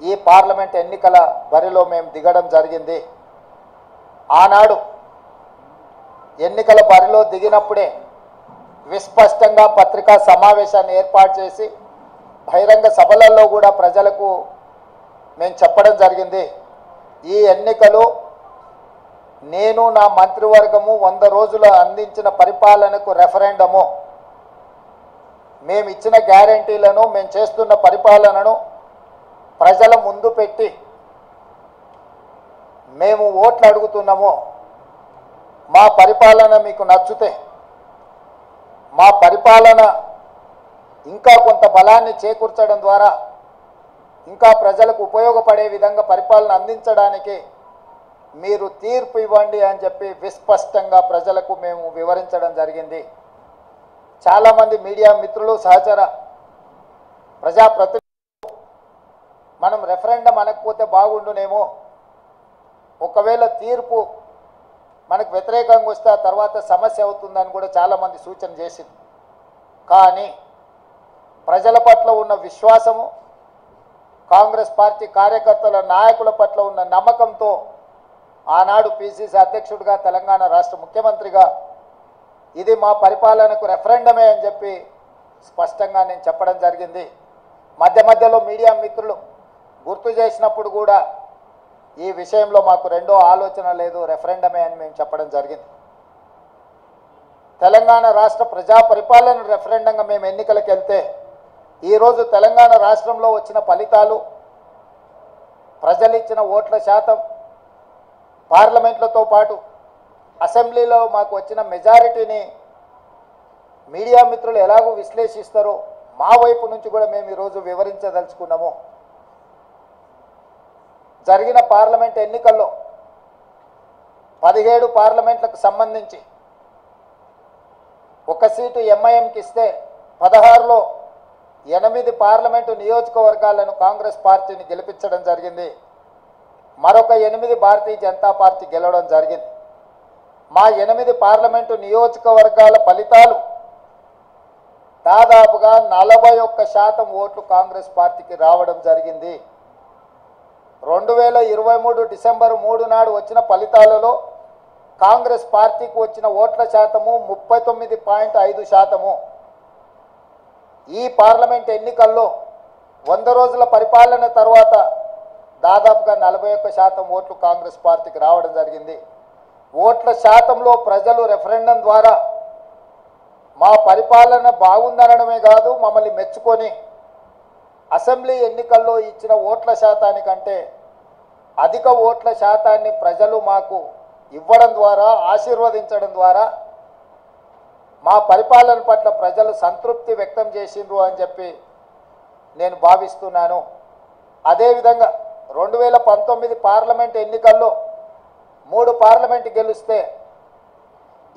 ఈ పార్లమెంట్ ఎన్నికల బరిలో మేము దిగడం జరిగింది. ఆనాడు ఎన్నికల బరిలో దిగినప్పుడే విస్పష్టంగా పత్రికా సమావేశాన్ని ఏర్పాటు చేసి బహిరంగ సభలలో కూడా ప్రజలకు మేము చెప్పడం జరిగింది. ఈ ఎన్నికలు నేను నా మంత్రివర్గము 100 రోజులు అందించిన పరిపాలనకు రెఫరెండము, మేము ఇచ్చిన గ్యారెంటీలను, మేము చేస్తున్న పరిపాలనను ప్రజల ముందు పెట్టి మేము ఓట్లు అడుగుతున్నాము. మా పరిపాలన మీకు నచ్చితే, మా పరిపాలన ఇంకా కొంత బలాన్ని చేకూర్చడం ద్వారా ఇంకా ప్రజలకు ఉపయోగపడే విధంగా పరిపాలన అందించడానికి మీరు తీర్పు ఇవ్వండి అని చెప్పి విస్పష్టంగా ప్రజలకు మేము వివరించడం జరిగింది. చాలామంది మీడియా మిత్రులు, సహచర ప్రజాప్రతినిధులు మనం రెఫరెండం అనకపోతే బాగుండునేమో, ఒకవేళ తీర్పు మనకు వ్యతిరేకంగా వస్తే ఆ తర్వాత సమస్య అవుతుందని కూడా చాలామంది సూచన చేసింది. కానీ ప్రజల పట్ల ఉన్న విశ్వాసము, కాంగ్రెస్ పార్టీ కార్యకర్తల నాయకుల పట్ల ఉన్న నమ్మకంతో ఆనాడు పిసిసి అధ్యక్షుడిగా, తెలంగాణ రాష్ట్ర ముఖ్యమంత్రిగా ఇది మా పరిపాలనకు రెఫరెండమే అని చెప్పి స్పష్టంగా నేను చెప్పడం జరిగింది. మధ్య మధ్యలో మీడియా మిత్రులు గుర్తు చేసినప్పుడు కూడా ఈ విషయంలో మాకు రెండో ఆలోచన లేదు, రెఫరెండమే అని మేము చెప్పడం జరిగింది. తెలంగాణ రాష్ట్ర ప్రజా పరిపాలన రెఫరెండంగా మేము ఎన్నికలకు వెళ్తే ఈరోజు తెలంగాణ రాష్ట్రంలో వచ్చిన ఫలితాలు, ప్రజలు ఇచ్చిన ఓట్ల శాతం, పార్లమెంట్లతో పాటు అసెంబ్లీలో మాకు వచ్చిన మెజారిటీని మీడియా మిత్రులు ఎలాగూ విశ్లేషిస్తారో మా వైపు నుంచి కూడా మేము ఈరోజు వివరించదలుచుకున్నాము. జరిగిన పార్లమెంట్ ఎన్నికల్లో 17 పార్లమెంట్లకు సంబంధించి ఒక సీటు ఎంఐఎంకి ఇస్తే 16లో 8 పార్లమెంటు నియోజకవర్గాలను కాంగ్రెస్ పార్టీని గెలిపించడం జరిగింది. మరొక 8 భారతీయ జనతా పార్టీ గెలవడం జరిగింది. మా 8 పార్లమెంటు నియోజకవర్గాల ఫలితాలు దాదాపుగా 41% ఓట్లు కాంగ్రెస్ పార్టీకి రావడం జరిగింది. 2023 డిసెంబర్ 3 నాడు వచ్చిన ఫలితాలలో కాంగ్రెస్ పార్టీకి వచ్చిన ఓట్ల శాతము 39.5%. ఈ పార్లమెంట్ ఎన్నికల్లో 100 రోజుల పరిపాలన తర్వాత దాదాపుగా 41% ఓట్లు కాంగ్రెస్ పార్టీకి రావడం జరిగింది. ఓట్ల శాతంలో ప్రజలు రెఫరెండం ద్వారా మా పరిపాలన బాగుందనడమే కాదు, మమ్మల్ని మెచ్చుకొని అసెంబ్లీ ఎన్నికల్లో ఇచ్చిన ఓట్ల శాతానికంటే అధిక ఓట్ల శాతాన్ని ప్రజలు మాకు ఇవ్వడం ద్వారా, ఆశీర్వదించడం ద్వారా మా పరిపాలన పట్ల ప్రజలు సంతృప్తి వ్యక్తం చేసిండ్రు అని చెప్పి నేను భావిస్తున్నాను. అదేవిధంగా 2019 పార్లమెంట్ ఎన్నికల్లో 3 పార్లమెంటు గెలిస్తే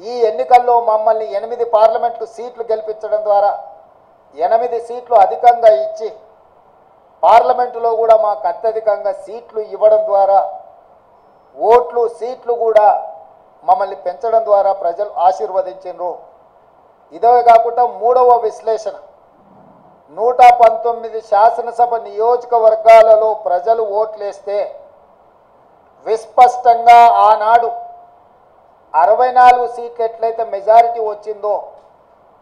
ఈ ఎన్నికల్లో మమ్మల్ని 8 పార్లమెంటు సీట్లు గెలిపించడం ద్వారా 8 సీట్లు అధికంగా ఇచ్చి పార్లమెంటులో కూడా మాకు అత్యధికంగా సీట్లు ఇవ్వడం ద్వారా ఓట్లు, సీట్లు కూడా మమ్మల్ని పెంచడం ద్వారా ప్రజలు ఆశీర్వదించారు. ఇదే కాకుండా మూడవ విశ్లేషణ, 119 శాసనసభ నియోజకవర్గాలలో ప్రజలు ఓట్లేస్తే విస్పష్టంగా ఆనాడు 64 సీట్లు ఎట్లయితే మెజారిటీ వచ్చిందో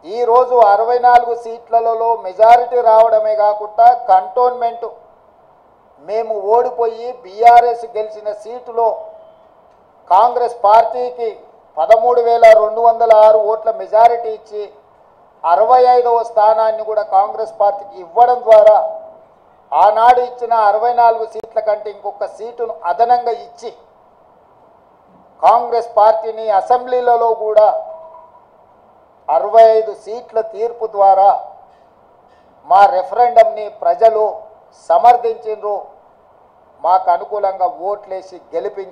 ఈరోజు 64 సీట్లలో మెజారిటీ రావడమే కాకుండా కంటోన్మెంటు మేము ఓడిపోయి బీఆర్ఎస్ గెలిచిన సీటులో కాంగ్రెస్ పార్టీకి 13,206 ఓట్ల మెజారిటీ ఇచ్చి 65వ స్థానాన్ని కూడా కాంగ్రెస్ పార్టీకి ఇవ్వడం ద్వారా ఆనాడు ఇచ్చిన 64 సీట్ల కంటే ఇంకొక సీటును అదనంగా ఇచ్చి కాంగ్రెస్ పార్టీని అసెంబ్లీలలో కూడా 65 సీట్ల తీర్పు ద్వారా మా రెఫరెండంని ప్రజలు సమర్థించిండ్రు, మాకు అనుకూలంగా ఓట్లేసి గెలిపించారు.